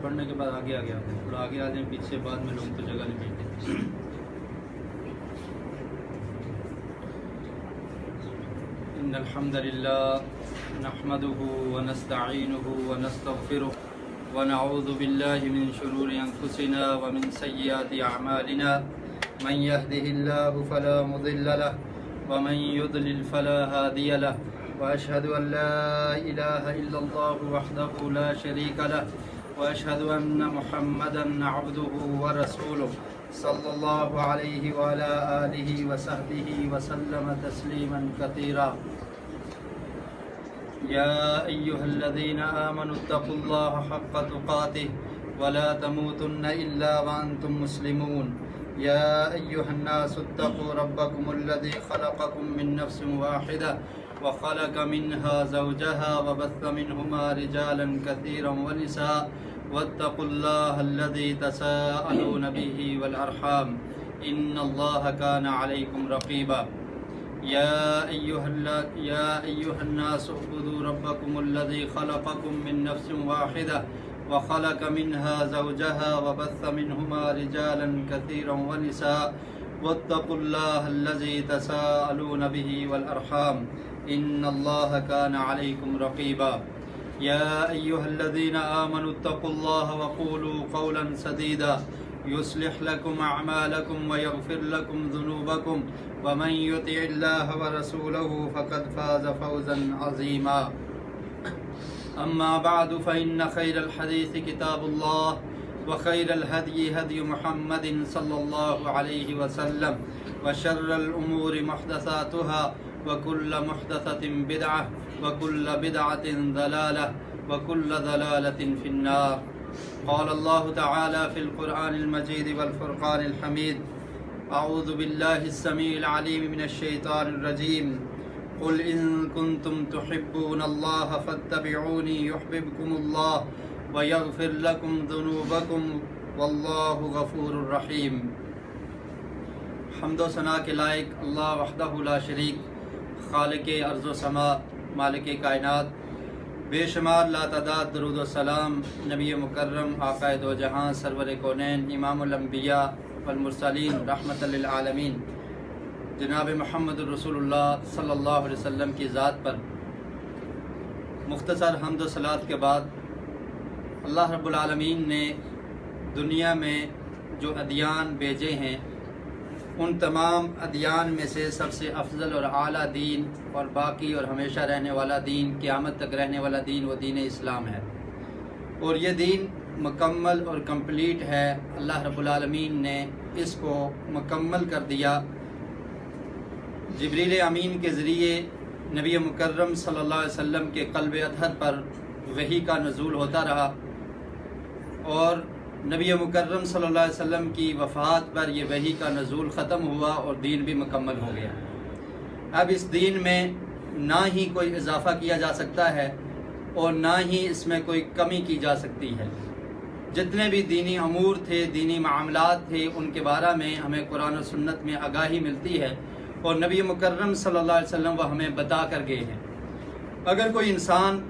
پڑھنے کے بعد آگے آتے ہیں، تھوڑا آگے آ جائیں، پیچھے بعد میں لوگ تو جگہ نہیں ملتی۔ ان الحمد للہ نحمده ونستعینه ونستغفره ونعوذ باللہ من شرور انفسنا ومن سیئات اعمالنا، من يهده الله فلا مضل له ومن يضلل فلا هادي له، واشهد ان لا اله الا الله وحده لا شريك له، واشهد ان محمدا عبده ورسوله صلى الله عليه وعلى آله وصحبه وسلم تسليما كثيرا۔ يا أيها الذين آمنوا اتقوا الله حق تقاته ولا تموتن إلا وأنتم مسلمون۔ يا أيها الناس اتقوا ربكم الذي خلقكم من نفس واحدة وخلق منها زوجها وبث منهما رجالا كثيرا ونساء، واتقوا الله الذي تساءلون به والأرحام إن الله كان عليكم رقيبا۔ يا أيها الناس اعبدوا ربكم الذي خلقكم من نفس واحدة وخلق منها زوجها وبث منهما رجالا كثيرا ونساء، واتقوا الله الذي تساءلون به والأرحام إن الله كان عليكم رقيبا۔ يا أيها الذين آمنوا اتقوا الله وقولوا قولا سديدا يصلح لكم أعمالكم ويغفر لكم ذنوبكم، ومن يطع الله ورسوله فقد فاز فوزا عظيما۔ أما بعد فإن خير الحديث كتاب الله، وخير الهدي هدي محمد صلى الله عليه وسلم، وشر الأمور محدثاتها، وكل محدثة بدعة، وكل بدعة ضلالة، وكل ضلالة في النار۔ قال الله تعالى في القرآن المجيد والفرقان الحميد: أعوذ بالله السميع العليم من الشيطان الرجيم، قل إن كنتم تحبون الله فاتبعوني يحببكم الله ويغفر لكم ذنوبكم والله غفور رحيم۔ حمد و ثنا کے لائق اللہ وحدہ لا شریک، خالق ارض و سما، مالک کائنات، بے شمار لاتعداد درود و سلام نبی مکرم آقا دو جہاں سرور کونین امام الانبیاء والمرسلین رحمت للعالمین جناب محمد الرسول اللہ صلی اللہ علیہ وسلم کی ذات پر مختصر حمد و صلات کے بعد، اللہ رب العالمین نے دنیا میں جو ادیان بھیجے ہیں ان تمام ادیان میں سے سب سے افضل اور اعلیٰ دین اور باقی اور ہمیشہ رہنے والا دین، قیامت تک رہنے والا دین، وہ دین اسلام ہے، اور یہ دین مکمل اور کمپلیٹ ہے۔ اللہ رب العالمین نے اس کو مکمل کر دیا۔ جبریل امین کے ذریعے نبی مکرم صلی اللہ علیہ وسلم کے قلب اطہر پر وحی کا نزول ہوتا رہا، اور نبی مکرم صلی اللہ علیہ وسلم کی وفات پر یہ وحی کا نزول ختم ہوا اور دین بھی مکمل ہو گیا۔ اب اس دین میں نہ ہی کوئی اضافہ کیا جا سکتا ہے اور نہ ہی اس میں کوئی کمی کی جا سکتی ہے۔ جتنے بھی دینی امور تھے، دینی معاملات تھے، ان کے بارے میں ہمیں قرآن و سنت میں آگاہی ملتی ہے، اور نبی مکرم صلی اللہ علیہ وسلم وہ ہمیں بتا کر گئے ہیں۔ اگر کوئی انسان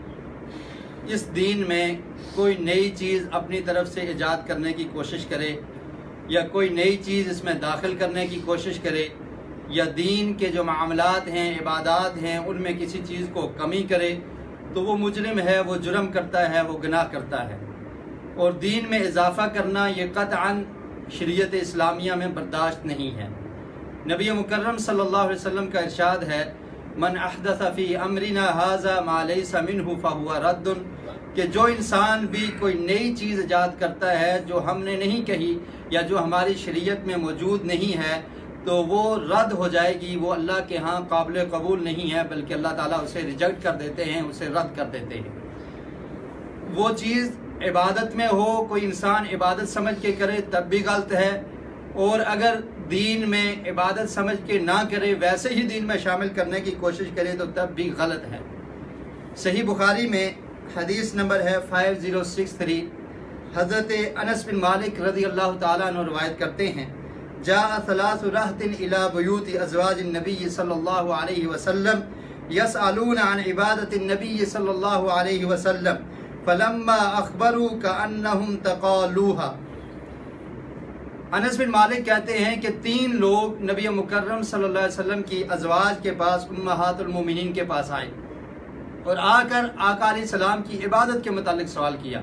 اس دین میں کوئی نئی چیز اپنی طرف سے ایجاد کرنے کی کوشش کرے، یا کوئی نئی چیز اس میں داخل کرنے کی کوشش کرے، یا دین کے جو معاملات ہیں، عبادات ہیں، ان میں کسی چیز کو کمی کرے، تو وہ مجرم ہے، وہ جرم کرتا ہے، وہ گناہ کرتا ہے۔ اور دین میں اضافہ کرنا یہ قطعاً شریعت اسلامیہ میں برداشت نہیں ہے۔ نبی مکرم صلی اللہ علیہ وسلم کا ارشاد ہے: من احدث فی امرنا ھذا ما لیس منہ فہو رد، کہ جو انسان بھی کوئی نئی چیز ایجاد کرتا ہے جو ہم نے نہیں کہی یا جو ہماری شریعت میں موجود نہیں ہے، تو وہ رد ہو جائے گی، وہ اللہ کے ہاں قابل قبول نہیں ہے، بلکہ اللہ تعالیٰ اسے ریجیکٹ کر دیتے ہیں، اسے رد کر دیتے ہیں۔ وہ چیز عبادت میں ہو، کوئی انسان عبادت سمجھ کے کرے تب بھی غلط ہے، اور اگر دین میں عبادت سمجھ کے نہ کرے، ویسے ہی دین میں شامل کرنے کی کوشش کرے، تو تب بھی غلط ہے۔ صحیح بخاری میں حدیث نمبر ہے 5063، حضرت انس بن مالک رضی اللہ تعالیٰ عنہ روایت کرتے ہیں: جاء ثلاث رہط الى بیوت ازواج النبی صلی اللہ علیہ وسلم یسألون عن عبادت النبی صلی اللہ علیہ وسلم فلما اخبروا كأنهم تقالوها۔ انس بن مالک کہتے ہیں کہ 3 لوگ نبی مکرم صلی اللہ علیہ وسلم کی ازواج کے پاس، امہات المومنین کے پاس آئے اور آ کر آقا علیہ السلام کی عبادت کے متعلق سوال کیا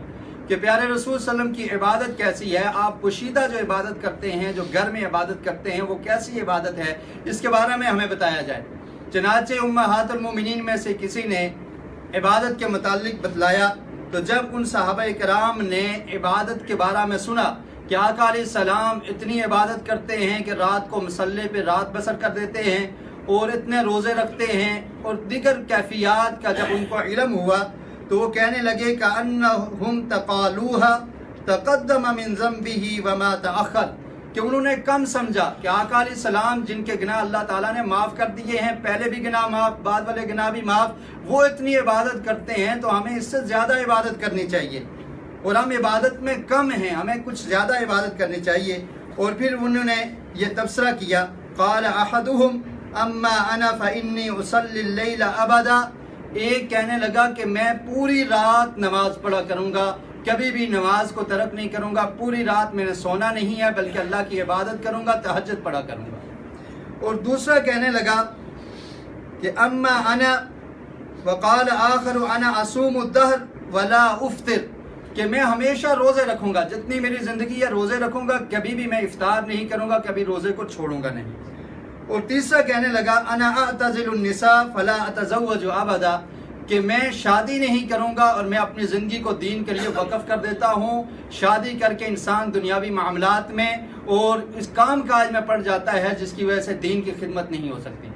کہ پیارے رسول صلی اللہ علیہ وسلم کی عبادت کیسی ہے، آپ پوشیدہ جو عبادت کرتے ہیں، جو گھر میں عبادت کرتے ہیں، وہ کیسی عبادت ہے، اس کے بارے میں ہمیں بتایا جائے۔ چنانچہ امہات المومنین میں سے کسی نے عبادت کے متعلق بتلایا، تو جب ان صحابہ کرام نے عبادت کے بارے میں سنا کہ آقا علیہ السلام اتنی عبادت کرتے ہیں کہ رات کو مصلی پہ رات بسر کر دیتے ہیں اور اتنے روزے رکھتے ہیں اور دیگر کیفیات کا جب ان کو علم ہوا تو وہ کہنے لگے کأنہم تقالوها تقدم من ذنبہ وما تأخر، کہ انہوں نے کم سمجھا کہ آقا علیہ السلام جن کے گناہ اللہ تعالیٰ نے معاف کر دیے ہیں، پہلے بھی گناہ معاف، بعد والے گناہ بھی معاف، وہ اتنی عبادت کرتے ہیں تو ہمیں اس سے زیادہ عبادت کرنی چاہیے، اور ہم عبادت میں کم ہیں، ہمیں کچھ زیادہ عبادت کرنی چاہیے۔ اور پھر انہوں نے یہ تبصرہ کیا، قال احدهم اما انا فانی اصلی اللیل ابدا، ایک کہنے لگا کہ میں پوری رات نماز پڑھا کروں گا، کبھی بھی نماز کو ترک نہیں کروں گا، پوری رات میں نے سونا نہیں ہے بلکہ اللہ کی عبادت کروں گا، تہجد پڑھا کروں گا۔ اور دوسرا کہنے لگا کہ اما انا وقال آخر انا اصوم الدہر ولا افطر، کہ میں ہمیشہ روزے رکھوں گا، جتنی میری زندگی ہے روزے رکھوں گا، کبھی بھی میں افطار نہیں کروں گا، کبھی روزے کو چھوڑوں گا نہیں۔ اور تیسرا کہنے لگا انا اعتزل النساء فلا اتزوج ابدا، کہ میں شادی نہیں کروں گا اور میں اپنی زندگی کو دین کے لیے وقف کر دیتا ہوں۔ شادی کر کے انسان دنیاوی معاملات میں اور اس کام کاج میں پڑ جاتا ہے جس کی وجہ سے دین کی خدمت نہیں ہو سکتی۔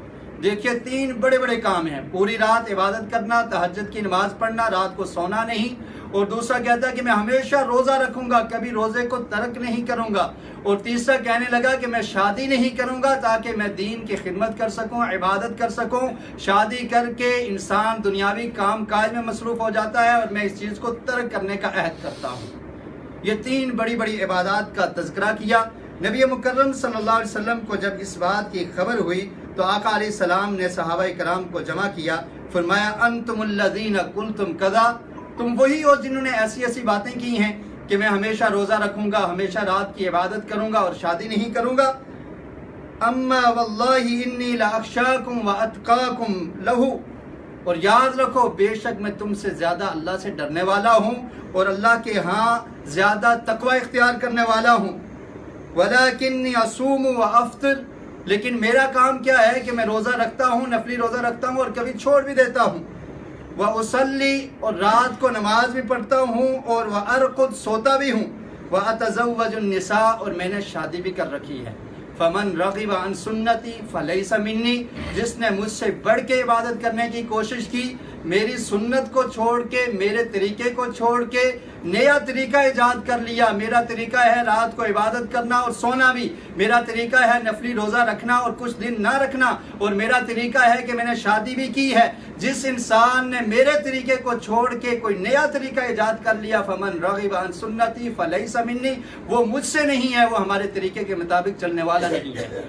دیکھیے 3 بڑے بڑے کام ہیں، پوری رات عبادت کرنا، تہجد کی نماز پڑھنا، رات کو سونا نہیں، اور دوسرا کہتا ہے کہ میں ہمیشہ روزہ رکھوں گا، کبھی روزے کو ترک نہیں کروں گا، اور تیسرا کہنے لگا کہ میں شادی نہیں کروں گا تاکہ میں دین کی خدمت کر سکوں، عبادت کر سکوں۔ شادی کر کے انسان دنیاوی کام کاج میں مصروف ہو جاتا ہے اور میں اس چیز کو ترک کرنے کا عہد کرتا ہوں۔ یہ 3 بڑی بڑی عبادات کا تذکرہ کیا۔ نبی مکرم صلی اللہ علیہ وسلم کو جب اس بات کی خبر ہوئی تو آقا علیہ السلام نے صحابہ کرام کو جمع کیا، فرمایا انتم الذین قلتم کذا، تم وہی ہو جنہوں نے ایسی ایسی باتیں کی ہیں کہ میں ہمیشہ روزہ رکھوں گا، ہمیشہ رات کی عبادت کروں گا اور شادی نہیں کروں گا۔ اما واللہ انی لاخشاکم واتقاکم لہ، اور یاد رکھو بے شک میں تم سے زیادہ اللہ سے ڈرنے والا ہوں اور اللہ کے ہاں زیادہ تقوی اختیار کرنے والا ہوں۔ ولکنی اصوم وافطر، لیکن میرا کام کیا ہے کہ میں روزہ رکھتا ہوں، نفلی روزہ رکھتا ہوں اور کبھی چھوڑ بھی دیتا ہوں۔ وأصلی، اور رات کو نماز بھی پڑھتا ہوں، اور وأرقد، سوتا بھی ہوں، وأتزوج النساء، اور میں نے شادی بھی کر رکھی ہے۔ فمن رغب عن سنتی فلیس منی، جس نے مجھ سے بڑھ کے عبادت کرنے کی کوشش کی، میری سنت کو چھوڑ کے، میرے طریقے کو چھوڑ کے نیا طریقہ ایجاد کر لیا، میرا طریقہ ہے رات کو عبادت کرنا اور سونا بھی، میرا طریقہ ہے نفلی روزہ رکھنا اور کچھ دن نہ رکھنا، اور میرا طریقہ ہے کہ میں نے شادی بھی کی ہے، جس انسان نے میرے طریقے کو چھوڑ کے کوئی نیا طریقہ ایجاد کر لیا، فمن رغب عن سنتی فلیس منی، وہ مجھ سے نہیں ہے، وہ ہمارے طریقے کے مطابق چلنے والا نہیں ہے۔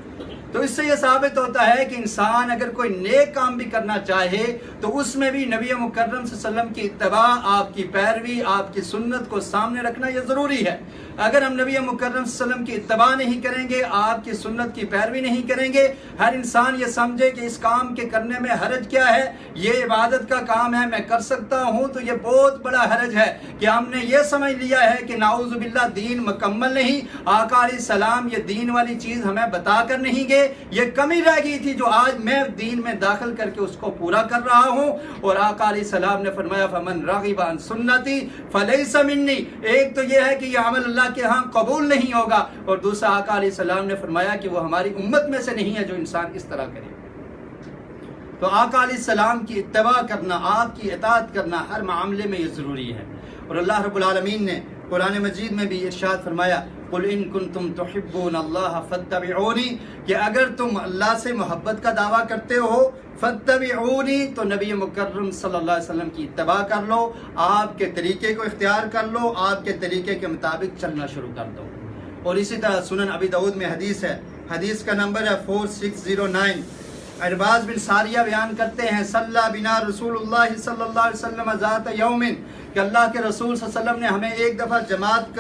تو اس سے یہ ثابت ہوتا ہے کہ انسان اگر کوئی نیک کام بھی کرنا چاہے تو اس میں بھی نبی مکرم صلی اللہ علیہ وسلم کی اتباع، آپ کی پیروی، آپ کی سنت کو سامنے رکھنا یہ ضروری ہے۔ اگر ہم نبی مکرم صلی اللہ علیہ وسلم کی اتباع نہیں کریں گے، آپ کی سنت کی پیروی نہیں کریں گے، ہر انسان یہ سمجھے کہ اس کام کے کرنے میں حرج کیا ہے، یہ عبادت کا کام ہے میں کر سکتا ہوں، تو یہ بہت بڑا حرج ہے کہ ہم نے یہ سمجھ لیا ہے کہ نعوذ باللہ دین مکمل نہیں، آقا علیہ السلام یہ دین والی چیز ہمیں بتا کر نہیں گئے، یہ کمی رہ گئی تھی جو آج میں دین میں داخل کر کے اس کو پورا کر رہا ہوں۔ اور آقا علیہ السلام نے فرمایا فمن رغب عن سنتی فلیس منی، ایک تو یہ ہے کہ یہ عمل اللہ کے ہاں قبول نہیں ہوگا، اور دوسرا آقا علیہ السلام نے فرمایا کہ وہ ہماری امت میں سے نہیں ہے جو انسان اس طرح کرے۔ تو آقا علیہ السلام کی اتباع کرنا، آپ کی اطاعت کرنا ہر معاملے میں یہ ضروری ہے۔ اور اللہ رب العالمین نے قرآن مجید میں بھی ارشاد فرمایا قل ان کنتم تحبون اللہ فاتبعونی، کہ اگر تم اللہ سے محبت کا دعویٰ کرتے ہو فاتبعونی، تو نبی مکرم صلی اللہ علیہ وسلم کی اتباع کر لو، آپ کے طریقے کو اختیار کر لو، آپ کے طریقے کے مطابق چلنا شروع کر دو۔ اور اسی طرح سنن ابی داؤد میں حدیث ہے، حدیث کا نمبر ہے 4609، ارباز بن ساریہ بیان کرتے ہیں صلی بنا رسول اللہ صلی اللہ علیہ وسلم ذات یوم کہ اللہ کے رسول صلی اللہ علیہ وسلم نے ہمیں ایک دفعہ جماعت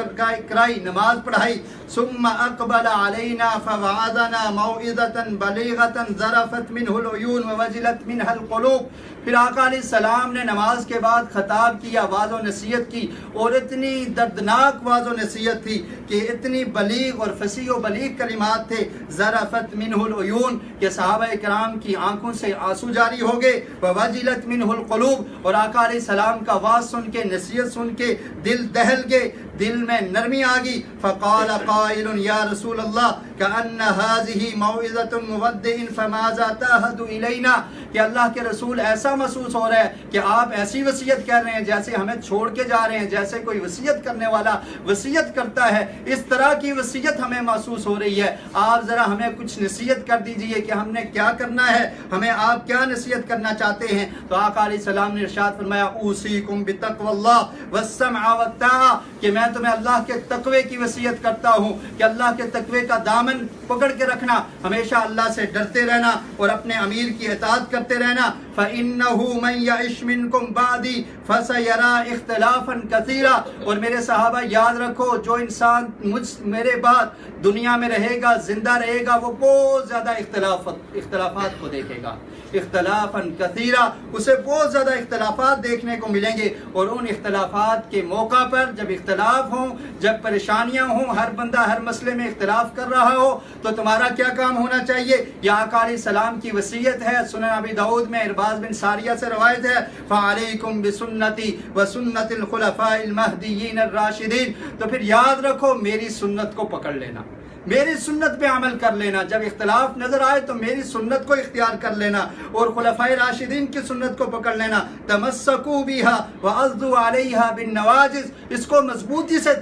کرائی، نماز پڑھائی، ثم اقبل علینا فوعظنا موعظۃ بلیغۃ ذرفت منہ العیون ووجلت منہ القلوب۔ پھر آقا علیہ السلام نے نماز کے بعد خطاب کیا، واعظ و نصیحت کی، اور اتنی دردناک واعظ و نصیحت تھی کہ اتنی بلیغ اور فصیح و بلیغ کلمات تھے، ذرفت منہ العیون، کہ صحابہ کرام کی آنکھوں سے آنسو جاری ہو گئے، ووجلت منہ القلوب، اور آقا علیہ السلام کا واعظ سن کے، نصیحت سن کے دل دہل گئے، دل میں نرمی آ گئی۔ فقال قائل یا رسول اللہ کأن هذه موعظة مودع فماذا تعهد الینا، کہ اللہ کے رسول ایسا محسوس ہو رہا ہے کہ آپ ایسی وصیت کر رہے ہیں جیسے ہمیں چھوڑ کے جا رہے ہیں، جیسے کوئی وصیت کرنے والا وصیت کرتا ہے، اس طرح کی وصیت ہمیں محسوس ہو رہی ہے۔ آپ ذرا ہمیں کچھ نصیحت کر دیجئے کہ ہم نے کیا کرنا ہے، ہمیں آپ کیا نصیحت کرنا چاہتے ہیں۔ تو آقا علیہ السلام نے ارشاد فرمایا اوصیکم بتقوی اللہ والسمع والطاعہ، کہ میں تمہیں اللہ کے تقوی کی وصیت کرتا ہوں کہ اللہ کے تقوی کا دامن پکڑ کے رکھنا، ہمیشہ اللہ سے ڈرتے رہنا اور اپنے امیر کی اطاعت کرتے رہنا۔ فَإِنَّهُ مَن يَعِشْ مِنكُم بَعْدِي فَسَيَرَىٰ اخْتِلَافًا كَثِيرًا، اور میرے صحابہ یاد رکھو، جو انسان میرے بعد دنیا میں رہے گا، زندہ رہے گا، وہ بہت زیادہ اختلافات کو دیکھے گا، اختلافاً کثیرا، اسے بہت زیادہ اختلافات دیکھنے کو ملیں گے، اور ان اختلافات کے موقع پر جب اختلاف ہوں، جب پریشانیاں ہوں، ہر بندہ ہر مسئلے میں اختلاف کر رہا ہو، تو تمہارا کیا کام ہونا چاہیے؟ یہ آقا علیہ السلام کی وصیت ہے۔ سنن ابی داؤد میں ارباز بن ساریہ سے روایت ہے، فعلیکم بسنتی وسنت الخلفاء المہدیین الراشدین، تو پھر یاد رکھو میری سنت کو پکڑ لینا، میری سنت پہ عمل کر لینا، جب اختلاف نظر آئے تو میری سنت کو اختیار کر لینا اور خلفائے راشدین کی سنت کو پکڑ لینا۔ تمسکوا بہا وعضوا علیہا بالنواجذ، اس کو مضبوطی سے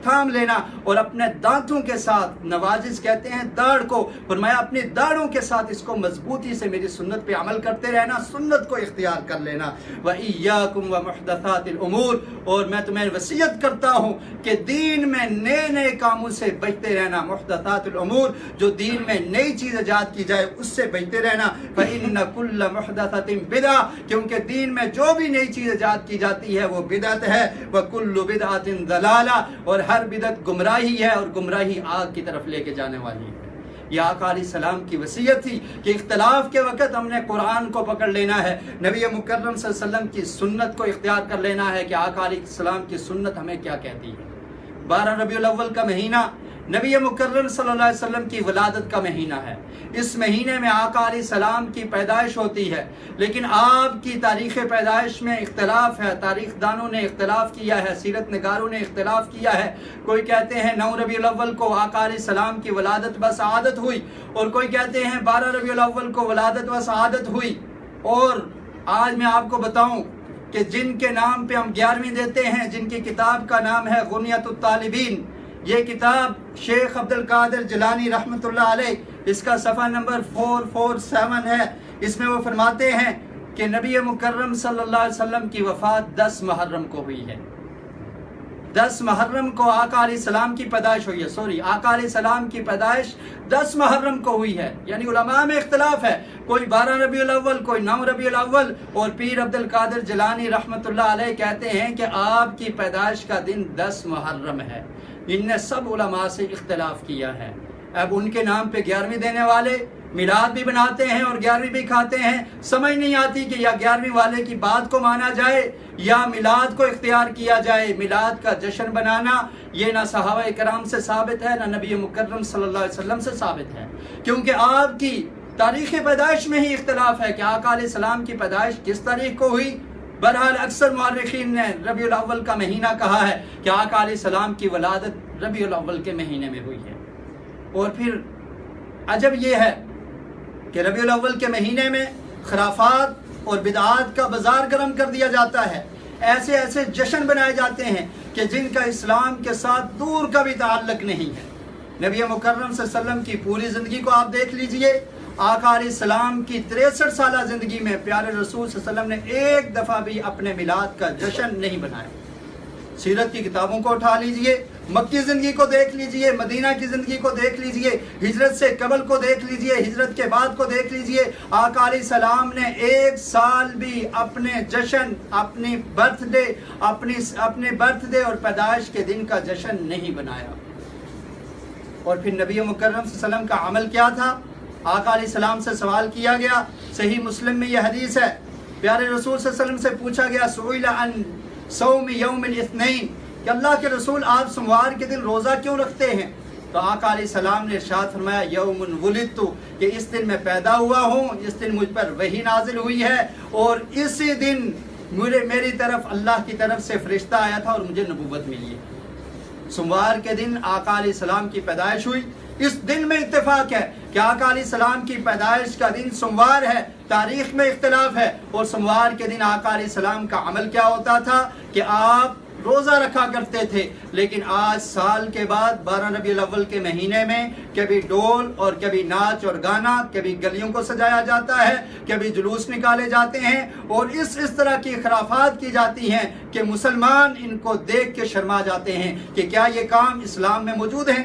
تھام لینا اور اپنے دانتوں کے ساتھ، نواجذ کہتے ہیں داڑھ کو، فرمایا اپنی داڑھوں کے ساتھ اس کو مضبوطی سے میری سنت پہ عمل کرتے رہنا، سنت کو اختیار کر لینا۔ وإیاکم ومحدثات الامور، اور میں تمہیں وصیت کرتا ہوں کہ دین میں نئے نئے کاموں سے بچتے رہنا، محدثات الامور، جو دین میں نئی چیز ایجاد کی جائے اس سے بچتے رہنا۔ فإن کل محدثۃ بدعہ، کیونکہ دین میں جو بھی نئی چیز ایجاد کی جاتی ہے وہ بدعت ہے، وکل بدعۃ ضلالہ، اور ہر بدعت گمراہی ہے، اور گمراہی آگ کی طرف لے کے جانے والی ہے۔ یہ آقا علیہ السلام کی وصیت تھی کہ اختلاف کے وقت ہم نے قرآن کو پکڑ لینا ہے، نبی مکرم صلی اللہ علیہ وسلم کی سنت کو اختیار کر لینا ہے کہ آقا علیہ السلام کی سنت ہمیں کیا کہتی ہے۔ 12 ربیع الاول کا مہینہ نبی مکرم صلی اللہ علیہ وسلم کی ولادت کا مہینہ ہے۔ اس مہینے میں آقا علیہ السلام کی پیدائش ہوتی ہے، لیکن آپ کی تاریخ پیدائش میں اختلاف ہے، تاریخ دانوں نے اختلاف کیا ہے، سیرت نگاروں نے اختلاف کیا ہے۔ کوئی کہتے ہیں 9 ربیع الاول کو آقا علیہ السلام کی ولادت و سعادت ہوئی، اور کوئی کہتے ہیں 12 ربیع الاول کو ولادت و سعادت ہوئی۔ اور آج میں آپ کو بتاؤں کہ جن کے نام پہ ہم 11ویں دیتے ہیں، جن کی کتاب کا نام ہے غنیۃ الطالبین، یہ کتاب شیخ عبد القادر جیلانی رحمۃ اللہ علیہ، اس کا صفحہ نمبر 447 ہے۔ اس میں وہ فرماتے ہیں کہ نبی مکرم صلی اللہ علیہ وسلم کی وفات 10 محرم کو ہوئی ہے۔ 10 محرم کو آقا علیہ السلام کی پیدائش ہوئی ہے، آقا علیہ السلام کی پیدائش 10 محرم کو ہوئی ہے، یعنی علماء میں اختلاف ہے، کوئی 12 ربیع الاول، کوئی 9 ربیع الاول، اور پیر عبد القادر جیلانی رحمۃ اللہ علیہ کہتے ہیں کہ آپ کی پیدائش کا دن 10 محرم ہے۔ ان نے سب علماء سے اختلاف کیا ہے۔ اب ان کے نام پہ 11ویں دینے والے میلاد بھی بناتے ہیں اور 11ویں بھی کھاتے ہیں، سمجھ نہیں آتی کہ یا 11ویں والے کی بات کو مانا جائے یا میلاد کو اختیار کیا جائے۔ میلاد کا جشن بنانا یہ نہ صحابہ کرام سے ثابت ہے، نہ نبی مکرم صلی اللہ علیہ وسلم سے ثابت ہے، کیونکہ آپ کی تاریخ پیدائش میں ہی اختلاف ہے کہ آقا علیہ السلام کی پیدائش کس تاریخ کو ہوئی۔ بہرحال اکثر مورخین نے ربیع الاول کا مہینہ کہا ہے کہ آقا علیہ السلام کی ولادت ربیع الاول کے مہینے میں ہوئی ہے۔ اور پھر عجب یہ ہے کہ ربیع الاول کے مہینے میں خرافات اور بدعات کا بازار گرم کر دیا جاتا ہے، ایسے ایسے جشن بنائے جاتے ہیں کہ جن کا اسلام کے ساتھ دور کا بھی تعلق نہیں ہے۔ نبی مکرم صلی اللہ علیہ وسلم کی پوری زندگی کو آپ دیکھ لیجئے، آقا علیہ السلام کی 63 سالہ زندگی میں پیارے رسول صلی اللہ علیہ وسلم نے ایک دفعہ بھی اپنے میلاد کا جشن نہیں بنایا۔ سیرت کی کتابوں کو اٹھا لیجئے، مکی زندگی کو دیکھ لیجئے، مدینہ کی زندگی کو دیکھ لیجئے، ہجرت سے قبل کو دیکھ لیجئے، ہجرت کے بعد کو دیکھ لیجئے، آقا علیہ السلام نے ایک سال بھی اپنے جشن، اپنے برتھ ڈے اور پیدائش کے دن کا جشن نہیں بنایا۔ اور پھر نبی مکرم صلی اللہ علیہ وسلم کا عمل کیا تھا؟ آقا علیہ السلام سے سوال کیا گیا، صحیح مسلم میں یہ حدیث ہے، پیارے رسول صلی اللہ علیہ وسلم سے پوچھا گیا، سئل عن صوم یوم الاثنین، کہ اللہ کے رسول آپ سوموار کے دن روزہ کیوں رکھتے ہیں؟ تو آقا علیہ السلام نے ارشاد فرمایا، یوم ولدت، کہ اس دن میں پیدا ہوا ہوں، اس دن مجھ پر وحی نازل ہوئی ہے، اور اسی دن میری طرف اللہ کی طرف سے فرشتہ آیا تھا اور مجھے نبوت ملی ہے۔ سوموار کے دن آقا علیہ السلام کی پیدائش ہوئی۔ اس دن میں اتفاق ہے کہ آقا علیہ السلام کی پیدائش کا دن سوموار ہے، تاریخ میں اختلاف ہے، اور سوموار کے دن آقا علیہ السلام کا عمل کیا ہوتا تھا کہ آپ روزہ رکھا کرتے تھے۔ لیکن آج سال کے بعد 12 ربیع الاول کے مہینے میں کبھی ڈول اور کبھی ناچ اور گانا، کبھی گلیوں کو سجایا جاتا ہے، کبھی جلوس نکالے جاتے ہیں، اور اس طرح کی خرافات کی جاتی ہیں کہ مسلمان ان کو دیکھ کے شرما جاتے ہیں کہ کیا یہ کام اسلام میں موجود ہیں۔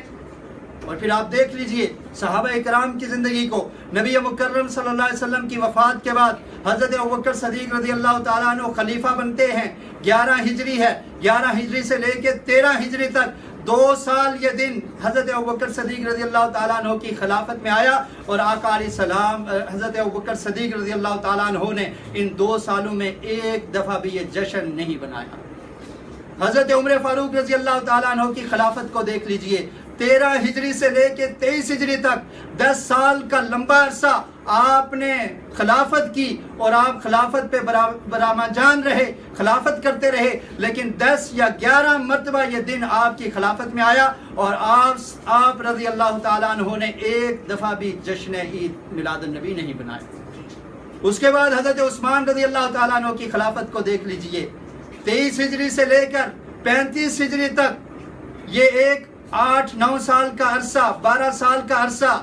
اور پھر آپ دیکھ لیجئے صحابہ اکرام کی زندگی کو، نبی مکرم صلی اللہ علیہ وسلم کی وفات کے بعد حضرت ابوبکر صدیق رضی اللہ تعالیٰ عنہ خلیفہ بنتے ہیں۔ 11 ہجری ہے، 11 ہجری سے لے کے 13 ہجری تک 2 سال یہ دن حضرت ابوبکر صدیق رضی اللہ تعالیٰ عنہ کی خلافت میں آیا، اور آقا علیہ السلام حضرت ابوبکر صدیق رضی اللہ تعالیٰ عنہ نے ان 2 سالوں میں ایک دفعہ بھی یہ جشن نہیں بنایا۔ حضرت عمر فاروق رضی اللہ تعالیٰ عنہ کی خلافت کو دیکھ لیجئے، 13 ہجری سے لے کے 23 ہجری تک 10 سال کا لمبا عرصہ آپ نے خلافت کی، اور آپ خلافت پہ برآمد جان رہے، خلافت کرتے رہے، لیکن 10 یا 11 مرتبہ یہ دن آپ کی خلافت میں آیا، اور آپ رضی اللہ تعالیٰ عنہ نے ایک دفعہ بھی جشن عید میلاد النبی نہیں بنایا۔ اس کے بعد حضرت عثمان رضی اللہ تعالیٰ عنہ کی خلافت کو دیکھ لیجئے، 23 ہجری سے لے کر 35 ہجری تک یہ ایک 8-9 سال کا عرصہ، 12 سال کا عرصہ،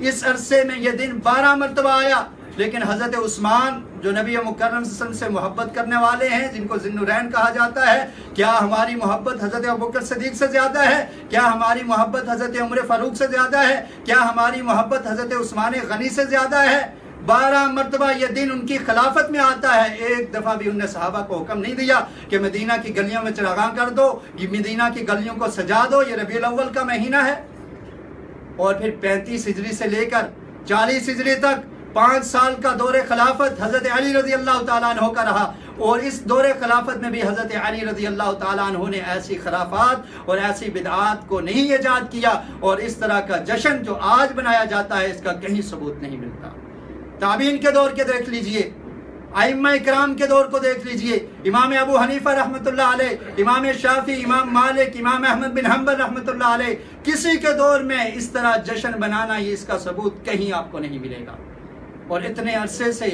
اس عرصے میں یہ دن 12 مرتبہ آیا۔ لیکن حضرت عثمان جو نبی مکرم صلی اللہ علیہ وسلم سے محبت کرنے والے ہیں، جن کو ذی النورین کہا جاتا ہے، کیا ہماری محبت حضرت ابوبکر صدیق سے زیادہ ہے؟ کیا ہماری محبت حضرت عمر فاروق سے زیادہ ہے؟ کیا ہماری محبت حضرت عثمان غنی سے زیادہ ہے؟ 12 مرتبہ یہ دن ان کی خلافت میں آتا ہے، ایک دفعہ بھی ان نے صحابہ کو حکم نہیں دیا کہ مدینہ کی گلیوں میں چراغاں کر دو، یہ مدینہ کی گلیوں کو سجا دو، یہ ربیع الاول کا مہینہ ہے۔ اور پھر 35 ہجری سے لے کر 40 ہجری تک 5 سال کا دور خلافت حضرت علی رضی اللہ تعالیٰ عنہ کا رہا، اور اس دور خلافت میں بھی حضرت علی رضی اللہ تعالیٰ عنہ نے ایسی خرافات اور ایسی بدعات کو نہیں ایجاد کیا، اور اس طرح کا جشن جو آج بنایا جاتا ہے اس کا کہیں ثبوت نہیں ملتا۔ تابعین کے دور کے دیکھ لیجئے، ائمہ اکرام کے دور کو دیکھ لیجئے، امام ابو حنیفہ رحمۃ اللہ علیہ، امام شافعی، امام مالک، امام احمد بن حنبل رحمۃ اللہ علیہ، کسی کے دور میں اس طرح جشن بنانا، یہ اس کا ثبوت کہیں آپ کو نہیں ملے گا۔ اور اتنے عرصے سے،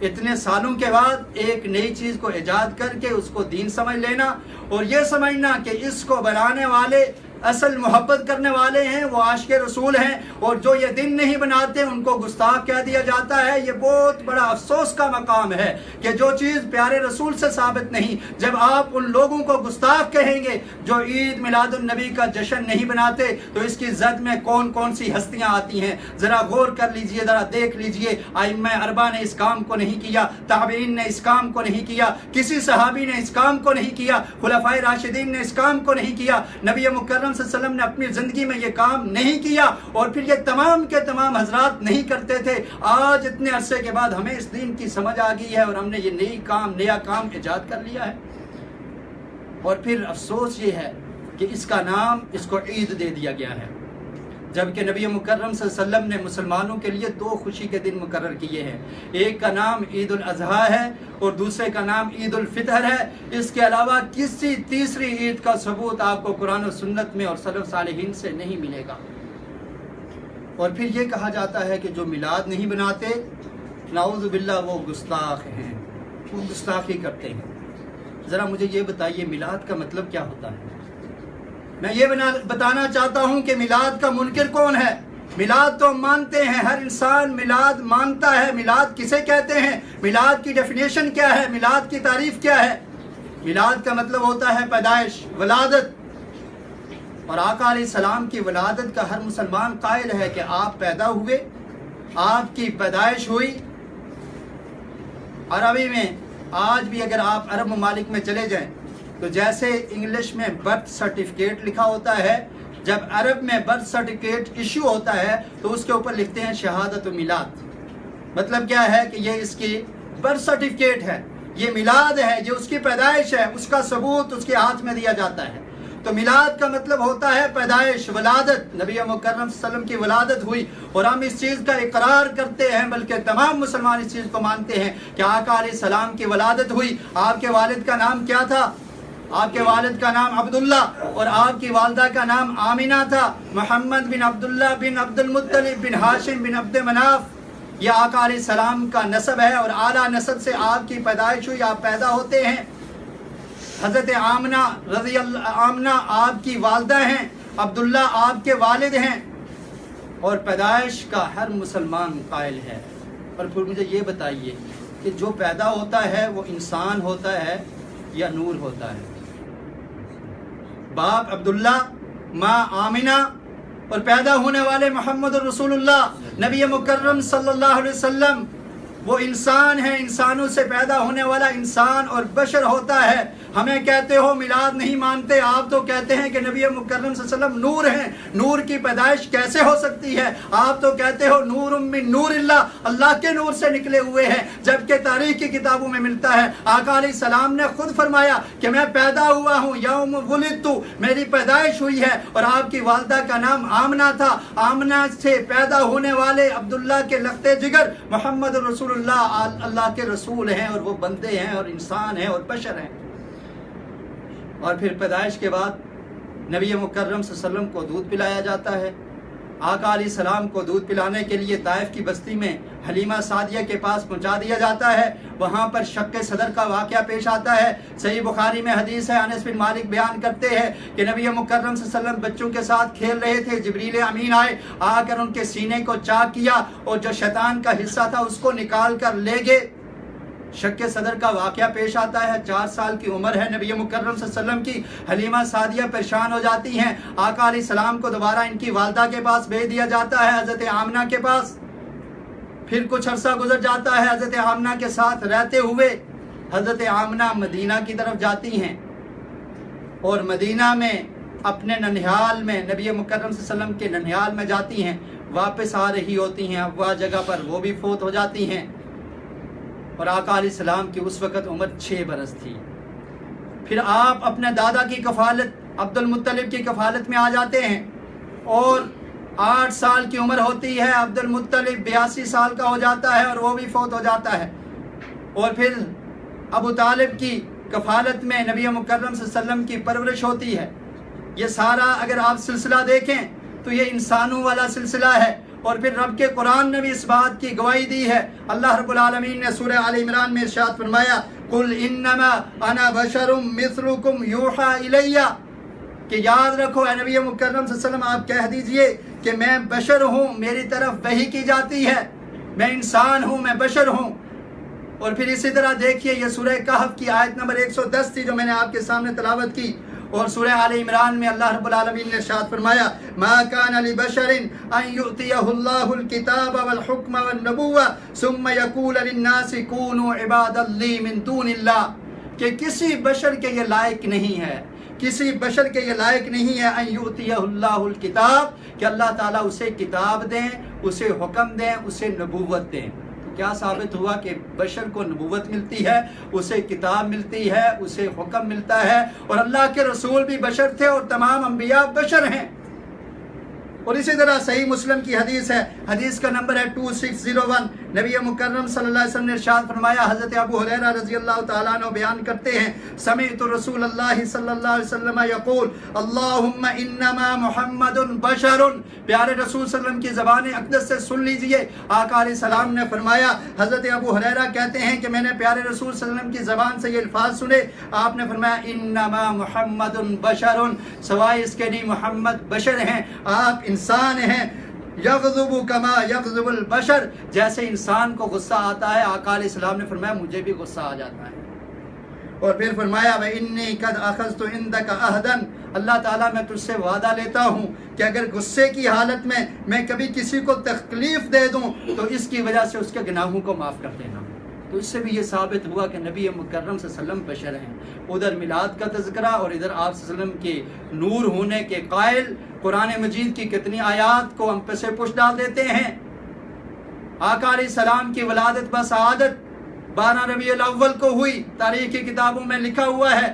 اتنے سالوں کے بعد ایک نئی چیز کو ایجاد کر کے اس کو دین سمجھ لینا، اور یہ سمجھنا کہ اس کو بنانے والے اصل محبت کرنے والے ہیں، وہ عاشق رسول ہیں، اور جو یہ دن نہیں بناتے ان کو گستاخ کہہ دیا جاتا ہے۔ یہ بہت بڑا افسوس کا مقام ہے کہ جو چیز پیارے رسول سے ثابت نہیں، جب آپ ان لوگوں کو گستاخ کہیں گے جو عید میلاد النبی کا جشن نہیں بناتے، تو اس کی زد میں کون کون سی ہستیاں آتی ہیں، ذرا غور کر لیجئے، ذرا دیکھ لیجئے۔ ائمہ اربعہ نے اس کام کو نہیں کیا، تابعین نے اس کام کو نہیں کیا، کسی صحابی نے اس کام کو نہیں کیا، خلفائے راشدین نے اس کام کو نہیں کیا، نبی مکرم صلی اللہ علیہ وسلم نے اپنی زندگی میں یہ کام نہیں کیا، اور پھر یہ تمام کے تمام حضرات نہیں کرتے تھے۔ آج اتنے عرصے کے بعد ہمیں اس دین کی سمجھ آ گئی ہے، اور ہم نے یہ نیا کام ایجاد کر لیا ہے۔ اور پھر افسوس یہ ہے کہ اس کا نام اس کو عید دے دیا گیا ہے، جبکہ نبی مکرم صلی اللہ علیہ وسلم نے مسلمانوں کے لیے 2 خوشی کے دن مقرر کیے ہیں، ایک کا نام عید الاضحیٰ ہے اور دوسرے کا نام عید الفطر ہے۔ اس کے علاوہ کسی تیسری عید کا ثبوت آپ کو قرآن و سنت میں اور سلف صالحین سے نہیں ملے گا۔ اور پھر یہ کہا جاتا ہے کہ جو میلاد نہیں بناتے، نعوذ باللہ، وہ گستاخ ہیں، وہ گستاخی کرتے ہیں۔ ذرا مجھے یہ بتائیے میلاد کا مطلب کیا ہوتا ہے؟ میں یہ بتانا چاہتا ہوں کہ میلاد کا منکر کون ہے؟ میلاد تو مانتے ہیں، ہر انسان میلاد مانتا ہے۔ میلاد کسے کہتے ہیں؟ میلاد کی ڈیفینیشن کیا ہے؟ میلاد کی تعریف کیا ہے؟ میلاد کا مطلب ہوتا ہے پیدائش، ولادت۔ اور آقا علیہ السلام کی ولادت کا ہر مسلمان قائل ہے کہ آپ پیدا ہوئے، آپ کی پیدائش ہوئی۔ عربی میں آج بھی اگر آپ عرب ممالک میں چلے جائیں تو جیسے انگلش میں برتھ سرٹیفکیٹ لکھا ہوتا ہے، جب عرب میں برتھ سرٹیفکیٹ ایشو ہوتا ہے تو اس کے اوپر لکھتے ہیں شہادت و میلاد۔ مطلب کیا ہے کہ یہ اس کی برتھ سرٹیفکیٹ ہے، یہ میلاد ہے، جو اس کی پیدائش ہے، اس کا ثبوت اس کے ہاتھ میں دیا جاتا ہے۔ تو میلاد کا مطلب ہوتا ہے پیدائش، ولادت، نبی مکرم صلی اللہ علیہ وسلم کی ولادت ہوئی، اور ہم اس چیز کا اقرار کرتے ہیں، بلکہ تمام مسلمان اس چیز کو مانتے ہیں کہ آقا علیہ السلام کی ولادت ہوئی۔ آپ کے والد کا نام کیا تھا؟ آپ کے والد کا نام عبداللہ اور آپ کی والدہ کا نام آمینہ تھا۔ محمد بن عبداللہ بن عبد المطلب بن ہاشم بن عبد مناف، یہ آقا علیہ السلام کا نسب ہے، اور اعلیٰ نسب سے آپ کی پیدائش ہوئی، آپ پیدا ہوتے ہیں۔ حضرت آمنہ آپ کی والدہ ہیں، عبداللہ آپ کے والد ہیں، اور پیدائش کا ہر مسلمان قائل ہے۔ اور پھر مجھے یہ بتائیے کہ جو پیدا ہوتا ہے وہ انسان ہوتا ہے یا نور ہوتا ہے؟ باپ عبداللہ، ماں آمنہ، اور پیدا ہونے والے محمد رسول اللہ نبی مکرم صلی اللہ علیہ وسلم، وہ انسان ہیں، انسانوں سے پیدا ہونے والا انسان اور بشر ہوتا ہے۔ ہمیں کہتے ہو میلاد نہیں مانتے، آپ تو کہتے ہیں کہ نبی مکرم صلی اللہ علیہ وسلم نور ہیں، نور کی پیدائش کیسے ہو سکتی ہے؟ آپ تو کہتے ہو نور من نور اللہ، اللہ کے نور سے نکلے ہوئے ہیں، جبکہ تاریخ کی کتابوں میں ملتا ہے آقا علیہ السلام نے خود فرمایا کہ میں پیدا ہوا ہوں، یوم ولدت، میری پیدائش ہوئی ہے، اور آپ کی والدہ کا نام آمنہ تھا۔ آمنہ سے پیدا ہونے والے عبداللہ کے لخت جگر محمد رسول اللہ، اللہ کے رسول ہیں، اور وہ بندے ہیں اور انسان ہیں اور بشر ہیں۔ اور پھر پیدائش کے بعد نبی مکرم صلی اللہ علیہ وسلم کو دودھ پلایا جاتا ہے۔ آقا علیہ السلام کو دودھ پلانے کے لیے طائف کی بستی میں حلیمہ سعدیہ کے پاس پہنچا دیا جاتا ہے، وہاں پر شق صدر کا واقعہ پیش آتا ہے۔ صحیح بخاری میں حدیث ہے، انس بن مالک بیان کرتے ہیں کہ نبی مکرم صلی اللہ علیہ وسلم بچوں کے ساتھ کھیل رہے تھے، جبریل امین آئے، آ کر ان کے سینے کو چاک کیا، اور جو شیطان کا حصہ تھا اس کو نکال کر لے گئے۔ شق صدر کا واقعہ پیش آتا ہے، 4 سال کی عمر ہے نبی مکرم صلی اللہ علیہ وسلم کی۔ حلیمہ سعدیہ پریشان ہو جاتی ہیں، آقا علیہ السلام کو دوبارہ ان کی والدہ کے پاس بھیج دیا جاتا ہے، حضرت آمنہ کے پاس۔ پھر کچھ عرصہ گزر جاتا ہے، حضرت آمنہ کے ساتھ رہتے ہوئے حضرت آمنہ مدینہ کی طرف جاتی ہیں، اور مدینہ میں اپنے ننھیال میں نبی مکرم صلی اللہ علیہ وسلم کے ننھیال میں جاتی ہیں، واپس آ رہی ہوتی ہیں، اب وہ جگہ پر وہ بھی فوت ہو جاتی ہیں، اور آقا علیہ السلام کی اس وقت عمر 6 برس تھی۔ پھر آپ اپنے دادا کی کفالت، عبد المطلب کی کفالت میں آ جاتے ہیں، اور 8 سال کی عمر ہوتی ہے، عبد المطلب 82 سال کا ہو جاتا ہے اور وہ بھی فوت ہو جاتا ہے۔ اور پھر ابو طالب کی کفالت میں نبی مکرم صلی اللہ علیہ وسلم کی پرورش ہوتی ہے۔ یہ سارا اگر آپ سلسلہ دیکھیں تو یہ انسانوں والا سلسلہ ہے، اور پھر رب کے قرآن نے بھی اس بات کی گواہی دی ہے۔ اللہ رب العالمین نے سورہ آل عمران میں ارشاد فرمایا، قُلْ إِنَّمَا أَنَا بَشَرٌ مِثْلُكُمْ يُوحَىٰ إِلَيَّ، کہ یاد رکھو اے نبی مکرم صلی اللہ علیہ وسلم، آپ کہہ دیجئے کہ میں بشر ہوں، میری طرف وحی کی جاتی ہے، میں انسان ہوں، میں بشر ہوں۔ اور پھر اسی طرح دیکھیے یہ سورہ کہف کی آیت نمبر 110 تھی جو میں نے آپ کے سامنے تلاوت کی، اور سورہ آل عمران میں اللہ رب العالمین نے ارشاد فرمایا، ما كان لبشر ان يؤتيه الله الكتاب والحكم والنبوة ثم يقول للناس كونوا عبادا لي من دون الله، کہ کسی بشر کے یہ لائق نہیں ہے، کسی بشر کے یہ لائق نہیں ہے ان يؤتيه الله الكتاب، کہ اللہ تعالیٰ اسے کتاب دیں، اسے حکم دیں، اسے نبوت دیں۔ کیا ثابت ہوا کہ بشر کو نبوت ملتی ہے، اسے کتاب ملتی ہے، اسے حکم ملتا ہے، اور اللہ کے رسول بھی بشر تھے اور تمام انبیاء بشر ہیں۔ اور اسی طرح صحیح مسلم کی حدیث ہے، حدیث کا نمبر ہے 2601، نبی مکرم صلی اللہ علیہ وسلم نے ارشاد فرمایا، حضرت ابو ہریرہ رضی اللہ تعالیٰ عنہ بیان کرتے ہیں، سمعت رسول اللہ صلی اللہ علیہ وسلم یقول اللہم انما محمد بشر، پیارے رسول صلی اللہ علیہ وسلم کی زبان اقدس سے سن لیجئے، آقا علیہ السلام نے فرمایا، حضرت ابو ہریرہ کہتے ہیں کہ میں نے پیارے رسول صلی اللہ علیہ وسلم کی زبان سے یہ الفاظ سنے، آپ نے فرمایا انما محمد بشر، سوائے اس کے نہیں محمد بشر ہیں، آپ انسان ہیں، یغضب کما یغضب البشر، جیسے انسان کو غصہ آتا ہے، آقا علیہ السلام نے فرمایا مجھے بھی غصہ آ جاتا ہے۔ اور پھر فرمایا وَإِنِّي قَدْ أَخَذْتُ عِنْدَكَ عَهْدًا، اللہ تعالیٰ میں تجھ سے وعدہ لیتا ہوں کہ اگر غصے کی حالت میں کبھی کسی کو تکلیف دے دوں تو اس کی وجہ سے اس کے گناہوں کو معاف کر دینا۔ تو اس سے بھی یہ ثابت ہوا کہ نبی مکرم صلی اللہ علیہ وسلم بشر ہیں۔ ادھر میلاد کا تذکرہ اور ادھر آپ صلی اللہ علیہ وسلم کے نور ہونے کے قائل قرآن مجید کی کتنی آیات کو ہم پہ سے پش ڈال دیتے ہیں۔ آقا علیہ السلام کی ولادت بسعادت 12 ربیع الاول کو ہوئی، تاریخ کی کتابوں میں لکھا ہوا ہے۔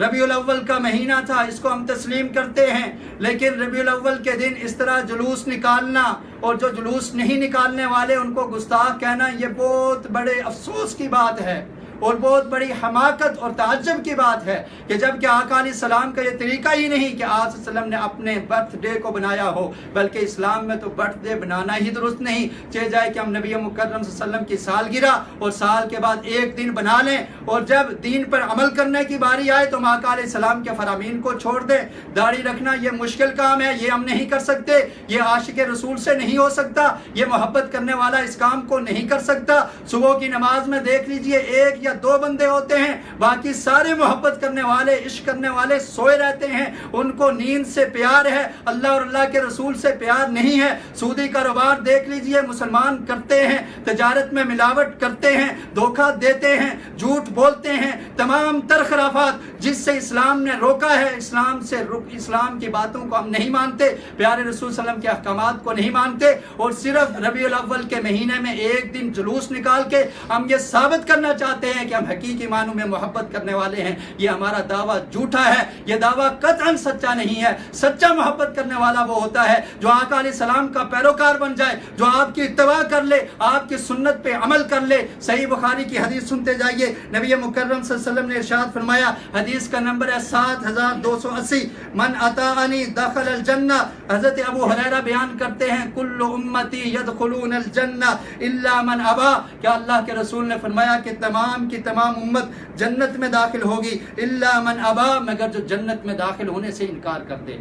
ربیع الاول کا مہینہ تھا، اس کو ہم تسلیم کرتے ہیں، لیکن ربیع الاول کے دن اس طرح جلوس نکالنا اور جو جلوس نہیں نکالنے والے ان کو گستاخ کہنا، یہ بہت بڑے افسوس کی بات ہے اور بہت بڑی حماقت اور تعجب کی بات ہے کہ جب کہ آقا علیہ السلام کا یہ طریقہ ہی نہیں کہ آپ صلی اللہ علیہ وسلم نے اپنے برتھ ڈے کو بنایا ہو، بلکہ اسلام میں تو برتھ ڈے بنانا ہی درست نہیں، چاہے جائے کہ ہم نبی مکرم صلی اللہ علیہ وسلم کی سالگرہ اور سال کے بعد ایک دن بنا لیں، اور جب دین پر عمل کرنے کی باری آئے تو ہم آقا علیہ السلام کے فرامین کو چھوڑ دیں۔ داڑھی رکھنا یہ مشکل کام ہے، یہ ہم نہیں کر سکتے، یہ عاشق رسول سے نہیں ہو سکتا، یہ محبت کرنے والا اس کام کو نہیں کر سکتا۔ صبح کی نماز میں دیکھ لیجئے ایک یا 2 بندے ہوتے ہیں، باقی سارے محبت کرنے والے عشق کرنے والے سوئے رہتے ہیں، ان کو نیند سے پیار ہے، اللہ اور اللہ کے رسول سے پیار نہیں ہے۔ سودی کاروبار دیکھ لیجئے مسلمان کرتے ہیں، تجارت میں ملاوٹ کرتے ہیں، دھوکہ دیتے ہیں، جھوٹ بولتے ہیں، تمام تر خرافات جس سے اسلام نے روکا ہے، اسلام کی باتوں کو ہم نہیں مانتے، پیارے رسول صلی اللہ علیہ وسلم کے احکامات کو نہیں مانتے، اور صرف ربیع الاول کے مہینے میں ایک دن جلوس نکال کے ہم یہ ثابت کرنا چاہتے ہیں کہ ہم حقیقی معنوں میں محبت کرنے والے ہیں۔ یہ ہمارا دعویٰ جھوٹا ہے، یہ دعویٰ قطعاً سچا نہیں ہے۔ سچا محبت کرنے والا وہ ہوتا ہے جو آقا علیہ السلام کا پیروکار بن جائے، جو آپ کی اتباع کر لے، آپ کی سنت پہ عمل کر لے۔ صحیح بخاری کی حدیث سنتے جائیے، نبی مکرم صلی اللہ علیہ وسلم نے ارشاد فرمایا، حدیث کا نمبر ہے 7280، من اطاعنی دخل الجنہ۔ حضرت ابو ہریرہ بیان کرتے ہیں، کل امتی یدخلون الجنہ الا من ابا، کیا اللہ کے رسول نے فرمایا کہ تمام کی تمام امت جنت میں داخل ہوگی، الا من ابا، مگر جو جنت میں داخل ہونے سے انکار کر دے۔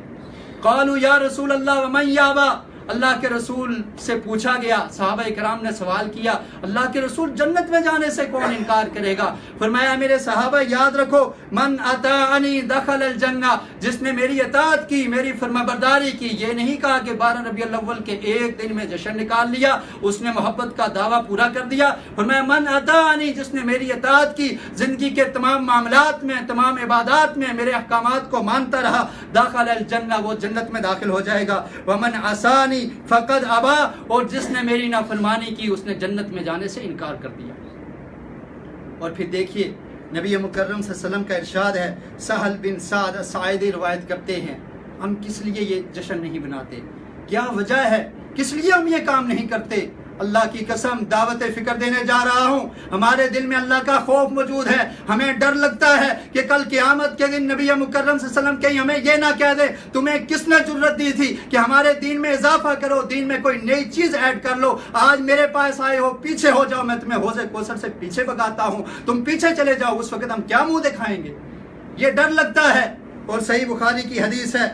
قالوا یا رسول اللہ ومن یابا، اللہ کے رسول سے پوچھا گیا، صحابہ کرام نے سوال کیا، اللہ کے رسول جنت میں جانے سے کون انکار کرے گا؟ فرمایا میرے صحابہ یاد رکھو، من اطاعنی دخل الجنہ، جس نے میری اطاعت کی، میری فرمانبرداری کی۔ یہ نہیں کہا کہ 12 ربیع الاول کے ایک دن میں جشن نکال لیا، اس نے محبت کا دعویٰ پورا کر دیا۔ فرمایا من اطاعنی، جس نے میری اطاعت کی، زندگی کے تمام معاملات میں، تمام عبادات میں میرے احکامات کو مانتا رہا، داخل الجنہ، وہ جنت میں داخل ہو جائے گا۔ ومن عصانی فقد ابا، اور جس نے میری نافرمانی کی اس نے جنت میں جانے سے انکار کر دیا۔ اور پھر دیکھیے نبی مکرم صلی اللہ علیہ وسلم کا ارشاد ہے، سہل بن سعد الساعدی روایت کرتے ہیں، ہم کس لیے یہ جشن نہیں بناتے؟ کیا وجہ ہے؟ کس لیے ہم یہ کام نہیں کرتے؟ اللہ کی قسم دعوت فکر دینے جا رہا ہوں، ہمارے دل میں اللہ کا خوف موجود ہے، ہمیں ڈر لگتا ہے کہ کل قیامت کے دن نبی مکرم صلی اللہ علیہ وسلم کہیں ہمیں یہ نہ کہہ دے تمہیں کس نے جرت دی تھی کہ ہمارے دین میں اضافہ کرو، دین میں کوئی نئی چیز ایڈ کر لو، آج میرے پاس آئے ہو، پیچھے ہو جاؤ، میں تمہیں حوض کوثر سے پیچھے بھگاتا ہوں، تم پیچھے چلے جاؤ، اس وقت ہم کیا منہ دکھائیں گے؟ یہ ڈر لگتا ہے۔ اور صحیح بخاری کی حدیث ہے،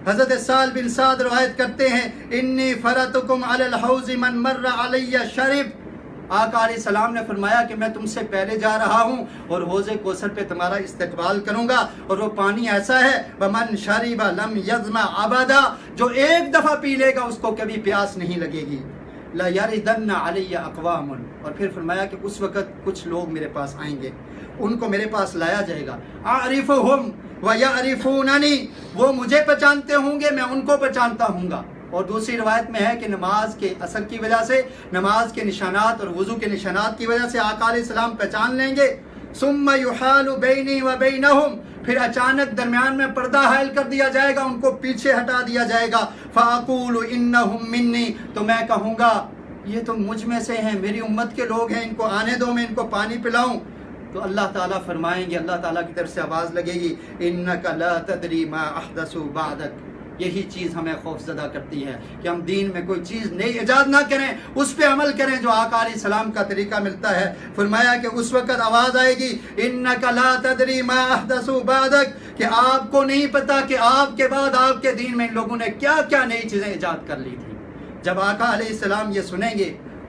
حضرت سال بن سعد روایت کرتے ہیں، انی فرتکم علی الحوض من مر علی شرب، آقا علیہ السلام نے فرمایا کہ میں تم سے پہلے جا رہا ہوں اور حوض کوثر پہ تمہارا استقبال کروں گا، اور وہ پانی ایسا ہے ومن شرب لم یظمأ ابدا، جو ایک دفعہ پی لے گا اس کو کبھی پیاس نہیں لگے گی۔ لا یردن علی اقوام، اور پھر فرمایا کہ اس وقت کچھ لوگ میرے پاس آئیں گے، ان کو میرے پاس لایا جائے گا، اعرفہم ویعرفوننی، وہ مجھے پہچانتے ہوں گے، میں ان کو پہچانتا ہوں گا۔ اور دوسری روایت میں ہے کہ نماز کے اثر کی وجہ سے، نماز کے نشانات اور وضو کے نشانات کی وجہ سے آقا علیہ السلام پہچان لیں گے۔ ثم یحال بینی و بینہم، پھر اچانک درمیان میں پردہ حائل کر دیا جائے گا، ان کو پیچھے ہٹا دیا جائے گا۔ فاقول انہم منی، تو میں کہوں گا یہ تو مجھ میں سے ہیں، میری امت کے لوگ ہیں، ان کو آنے دو، میں ان کو پانی پلاؤں۔ تو اللہ تعالیٰ فرمائیں گے، اللہ تعالیٰ کی طرف سے آواز لگے گی، انک لا تدری ما احدثوا بعدک۔ یہی چیز ہمیں خوف زدہ کرتی ہے کہ ہم دین میں کوئی چیز نئی ایجاد نہ کریں، اس پہ عمل کریں جو آقا علیہ السلام کا طریقہ ملتا ہے۔ فرمایا کہ اس وقت آواز آئے گی، انک لا تدری ما احدثوا بعدک، کہ آپ کو نہیں پتا کہ آپ کے بعد آپ کے دین میں ان لوگوں نے کیا کیا نئی چیزیں ایجاد کر لی تھی۔ جب آقا علیہ السلام یہ سنیں گے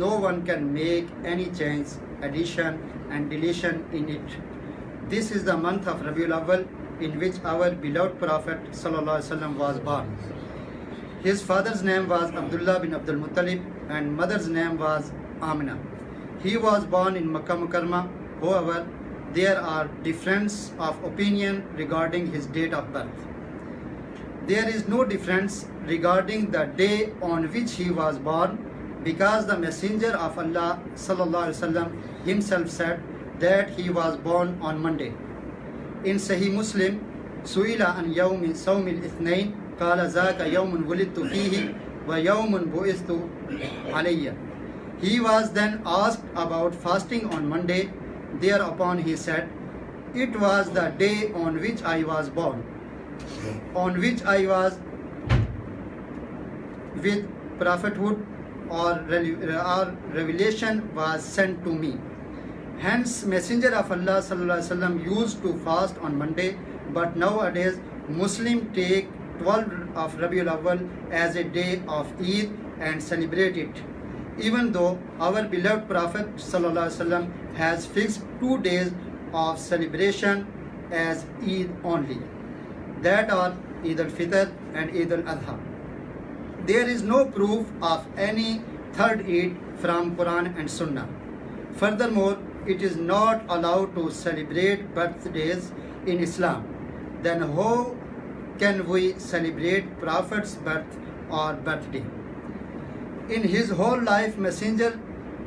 No one can make any change, addition and deletion in it. This is the month of Rabiul Awwal, in which our beloved Prophet ﷺ was born. His father's name was Abdullah bin Abdul Muttalib and mother's name was Amina. He was born in Makkah Mukarramah. However, there are difference of opinion regarding his date of birth. There is no difference regarding the day on which he was born, because the Messenger of Allah sallallahu alaihi wasallam himself said that he was born on Monday. In Sahih Muslim, suila an yawmi sawm al-ithnain qala zaka yawmun wulidtu fihi wa yawmun bu'ithtu alayya. He was then asked about fasting on Monday. Thereupon he said, it was the day on which I was born, on which I was with prophethood or revelation was sent to me. Hence, Messenger of Allah sallallahu alaihi wasallam used to fast on Monday, but nowadays Muslims take 12 of Rabiul Awwal as a day of Eid and celebrate it, even though our beloved Prophet sallallahu alaihi wasallam has fixed 2 days of celebration as Eid only, that are Eid al-Fitr and Eid al-Adha. There is no proof of any third Eid from Quran and Sunnah. Furthermore, it is not allowed to celebrate birthdays in Islam. Then how can we celebrate Prophet's birth or birthday? In his whole life, Messenger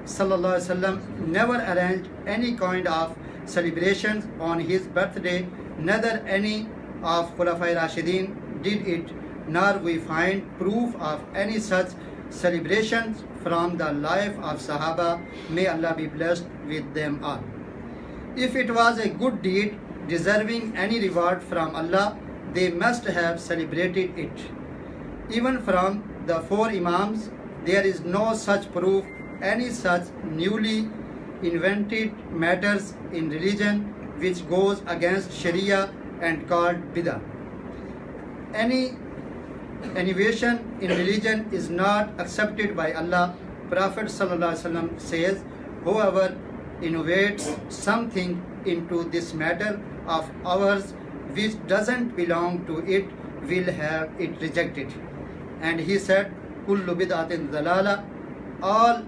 sallallahu alaihi wasallam never arranged any kind of celebrations on his birthday, neither any of Khulafai Rashidin did it, nor we find proof of any such celebrations from the life of Sahaba, may Allah be blessed with them all. If it was a good deed deserving any reward from Allah, they must have celebrated it. Even from the 4 Imams, there is no such proof, any such newly invented matters in religion which goes against Sharia and called Bidah. Any innovation in religion is not accepted by Allah. Prophet sallallahu alaihi wasallam says, whoever innovates something into this matter of ours which doesn't belong to it will have it rejected. And he said, kullu bid'atin dalala, all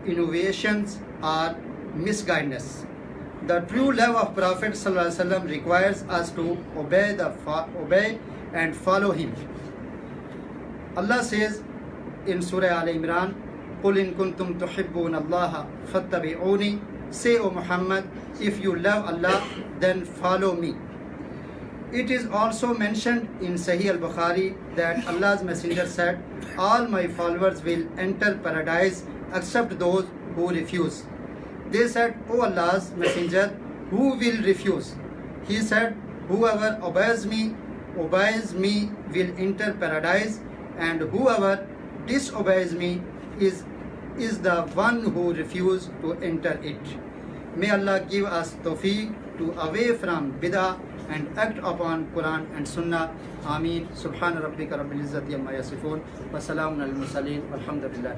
innovations are misguidance. The true love of Prophet sallallahu alaihi wasallam requires us to obey and follow him. Allah says in Surah Al-Imran, قُلْ إِن كُنْتُمْ تُحِبُّونَ اللَّهَ فَاتَّبِعُونِي. Say, O Muhammad, if you love Allah, then follow me. It is also mentioned in Sahih al-Bukhari that Allah's Messenger said, all my followers will enter paradise except those who refuse. They said, O Allah's Messenger, who will refuse? He said, whoever obeys me will enter paradise, and whoever disobeys me is the one who refuses to enter it. May Allah give us tawfiq to away from bid'ah and act upon Quran and Sunnah. Ameen. Subhana rabbika rabbil izzati amma yasifun. Wa salamun al mursaleen. Walhamdulillah.